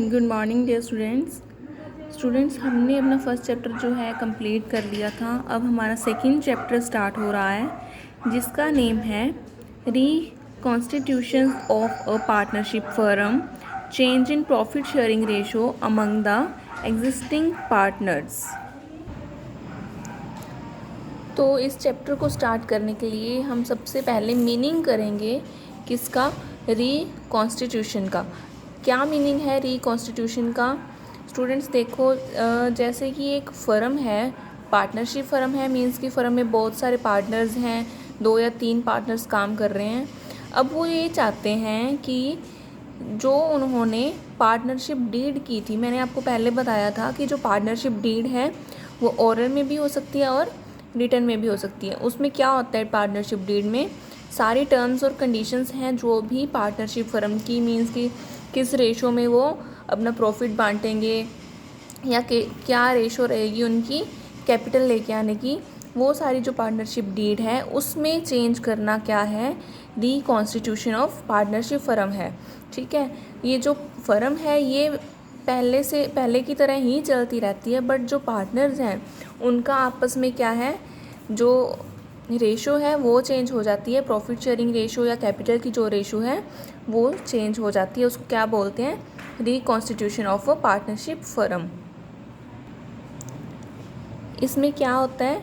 Good morning dear students हमने अपना first chapter जो है कंप्लीट कर लिया था। अब हमारा सेकंड चैप्टर स्टार्ट हो रहा है जिसका नेम है reconstitution of a partnership firm, change in profit sharing ratio among the existing partners. तो इस चैप्टर को स्टार्ट करने के लिए हम सबसे पहले मीनिंग करेंगे किसका, रिकॉन्स्टिट्यूशन का। क्या मीनिंग है रिकॉन्स्टिट्यूशन का? स्टूडेंट्स देखो, जैसे कि एक फ़र्म है, पार्टनरशिप फ़र्म है, मीन्स की फ़र्म में बहुत सारे पार्टनर्स हैं, 2 या 3 पार्टनर्स काम कर रहे हैं। अब वो ये चाहते हैं कि जो उन्होंने पार्टनरशिप डीड की थी, मैंने आपको पहले बताया था कि जो पार्टनरशिप डीड है वो ओरल में भी हो सकती है और रिटर्न में भी हो सकती है। उसमें क्या होता है, पार्टनरशिप डीड में सारी टर्म्स और कंडीशंस हैं जो भी पार्टनरशिप फर्म की, मीन्स की किस रेशो में वो अपना प्रॉफिट बांटेंगे या क्या रेशो रहेगी उनकी कैपिटल लेके आने की, वो सारी जो पार्टनरशिप डीड है उसमें चेंज करना क्या है, रिकॉन्स्टिट्यूशन ऑफ पार्टनरशिप फर्म है। ठीक है, ये जो फर्म है ये पहले की तरह ही चलती रहती है, बट जो पार्टनर्स हैं उनका आपस में क्या है, जो रेशो है वो चेंज हो जाती है। प्रॉफिट शेयरिंग रेशो या कैपिटल की जो रेशो है वो चेंज हो जाती है। उसको क्या बोलते हैं, reconstitution of a partnership firm. इसमें क्या होता है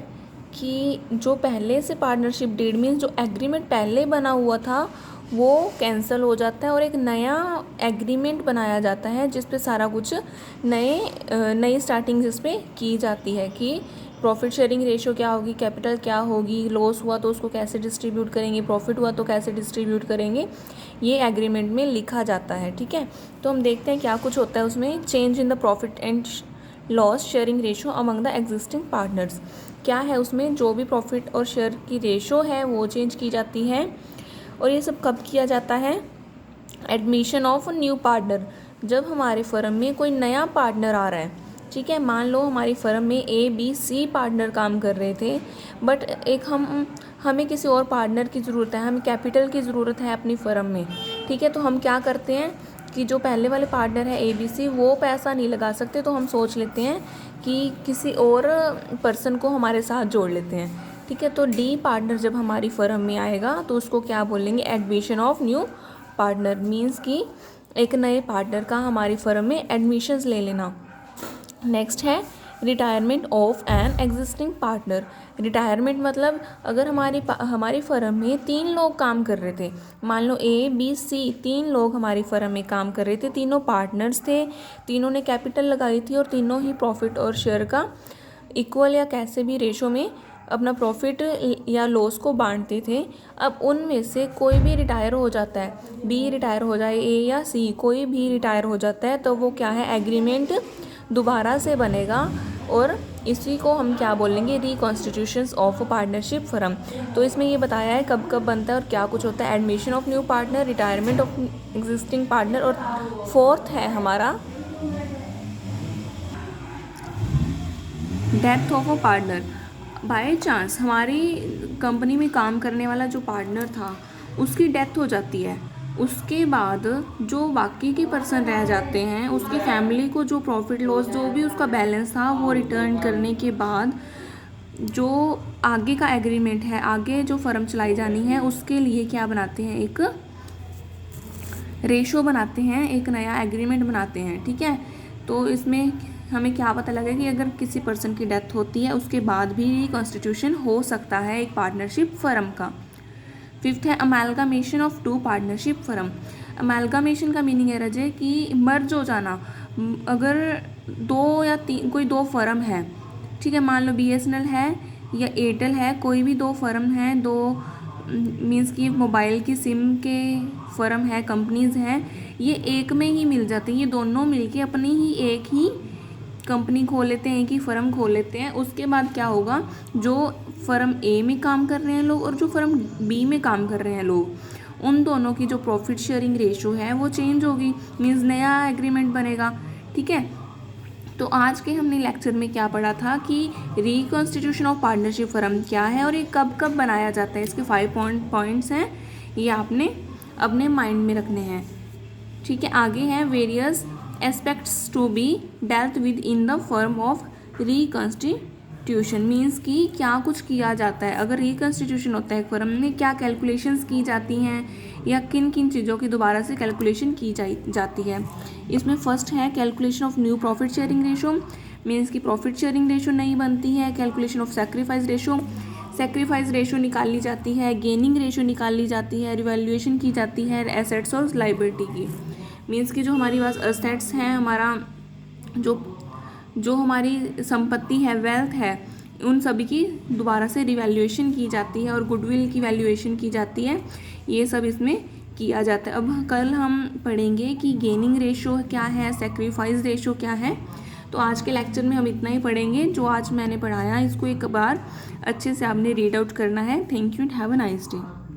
कि जो पहले से पार्टनरशिप डीड मीन्स जो एग्रीमेंट पहले बना हुआ था वो कैंसिल हो जाता है और एक नया एग्रीमेंट बनाया जाता है जिस पे सारा कुछ नई स्टार्टिंग जिस पे की जाती है कि प्रॉफिट शेयरिंग रेशो क्या होगी, कैपिटल क्या होगी, लॉस हुआ तो उसको कैसे डिस्ट्रीब्यूट करेंगे, प्रॉफिट हुआ तो कैसे डिस्ट्रीब्यूट करेंगे, ये एग्रीमेंट में लिखा जाता है। ठीक है, तो हम देखते हैं क्या कुछ होता है उसमें। Change in the profit and loss sharing ratio among the existing partners. क्या है उसमें, जो भी प्रॉफिट और शेयर की रेशो है वो चेंज की जाती है। और ये सब कब किया जाता है, एडमिशन ऑफ न्यू पार्टनर, जब हमारे फर्म में कोई नया पार्टनर आ रहा है। ठीक है, मान लो हमारी फर्म में A, B, C पार्टनर काम कर रहे थे, बट हमें किसी और पार्टनर की ज़रूरत है, हमें कैपिटल की ज़रूरत है अपनी फर्म में। ठीक है, तो हम क्या करते हैं कि जो पहले वाले पार्टनर है ABC वो पैसा नहीं लगा सकते, तो हम सोच लेते हैं कि किसी और पर्सन को हमारे साथ जोड़ लेते हैं। ठीक है, तो D पार्टनर जब हमारी फर्म में आएगा तो उसको क्या बोलेंगे, admission of new partner, means कि एक नए पार्टनर का हमारी फर्म में एडमिशन्स ले लेना। नेक्स्ट है retirement of an existing partner. Retirement मतलब अगर हमारी फर्म में 3 लोग काम कर रहे थे, मान लो A, B, C 3 लोग हमारी फर्म में काम कर रहे थे, तीनों पार्टनर्स थे, तीनों ने कैपिटल लगाई थी और तीनों ही प्रॉफिट और शेयर का इक्वल या कैसे भी रेशो में अपना प्रॉफिट या लॉस को बांटते थे। अब उनमें से कोई भी रिटायर हो जाता है, B रिटायर हो जाए, A या C कोई भी रिटायर हो जाता है, तो वो क्या है, एग्रीमेंट दोबारा से बनेगा और इसी को हम क्या बोलेंगे, रिकॉन्स्टिट्यूशंस ऑफ पार्टनरशिप फर्म। तो इसमें ये बताया है कब कब बनता है और क्या कुछ होता है, admission of new partner, retirement of existing partner, और फोर्थ है हमारा death of a partner. By chance हमारी कंपनी में काम करने वाला जो पार्टनर था उसकी डेथ हो जाती है, उसके बाद जो बाकी के पर्सन रह जाते हैं उसकी फैमिली को जो प्रॉफिट लॉस जो भी उसका बैलेंस था वो रिटर्न करने के बाद जो आगे का एग्रीमेंट है, आगे जो फर्म चलाई जानी है उसके लिए क्या बनाते हैं, एक रेशो बनाते हैं, एक नया एग्रीमेंट बनाते हैं। ठीक है, तो इसमें हमें क्या पता लगे कि अगर किसी पर्सन की डेथ होती है उसके बाद भी कॉन्स्टिट्यूशन हो सकता है एक पार्टनरशिप फर्म का। फिफ्थ है अमेलगामेशन ऑफ 2 पार्टनरशिप फर्म। अमेलगामेशन का मीनिंग है रजे कि मर्ज हो जाना। अगर 2 या 3 कोई 2 फर्म है, ठीक है, मान लो BSNL है या एयरटेल है, कोई भी 2 फर्म हैं, 2 मीन्स की मोबाइल की सिम के फर्म है, कंपनीज़ हैं, ये एक में ही मिल जाते हैं, ये दोनों मिलके अपनी ही एक ही कंपनी खोल लेते हैं, एक ही फर्म खोल लेते हैं। उसके बाद क्या होगा, जो फर्म A में काम कर रहे हैं लोग और जो फर्म B में काम कर रहे हैं लोग, उन दोनों की जो प्रॉफिट शेयरिंग रेशो है वो चेंज होगी, मीन्स नया एग्रीमेंट बनेगा। ठीक है, तो आज के हमने लेक्चर में क्या पढ़ा था कि रिकॉन्स्टिट्यूशन ऑफ पार्टनरशिप फर्म क्या है और ये कब कब बनाया जाता है, इसके 5 पॉइंट्स हैं, ये आपने अपने माइंड में रखने हैं। ठीक है, आगे है various aspects to be dealt within the form of reconstitution. Means कि क्या कुछ किया जाता है अगर रिकंस्टिट्यूशन होता है फर्म में, क्या कैलकुलेशंस की जाती हैं या किन किन चीज़ों की दोबारा से कैलकुलेशन की जाती है। इसमें फर्स्ट है calculation of new profit sharing ratio. Means कि प्रॉफिट शेयरिंग रेशो नहीं बनती है। Calculation of sacrifice ratio, sacrifice ratio निकाली जाती है। गेनिंग रेशो निकाली जाती है। रिवैल्यूएशन की जाती है एसेट्स और लाइबिलिटी की। मीन्स कि जो हमारी पास एसेट्स हैं, हमारा जो हमारी संपत्ति है, वेल्थ है, उन सभी की दोबारा से रिवैल्यूएशन की जाती है और गुडविल की वैल्यूएशन की जाती है। ये सब इसमें किया जाता है। अब कल हम पढ़ेंगे कि गेनिंग रेशो क्या है, सेक्रीफाइस रेशो क्या है। तो आज के लेक्चर में हम इतना ही पढ़ेंगे। जो आज मैंने पढ़ाया इसको एक बार अच्छे से आपने रीड आउट करना है। Thank you and have a nice day.